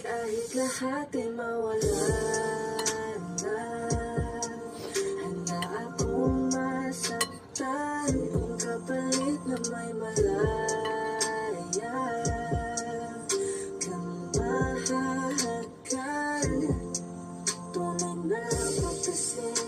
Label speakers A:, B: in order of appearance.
A: Kahit lahat ay mawala na, handa akong masaktan kung kapalit na may malaya kang mahahagan. Tunay na pagkasing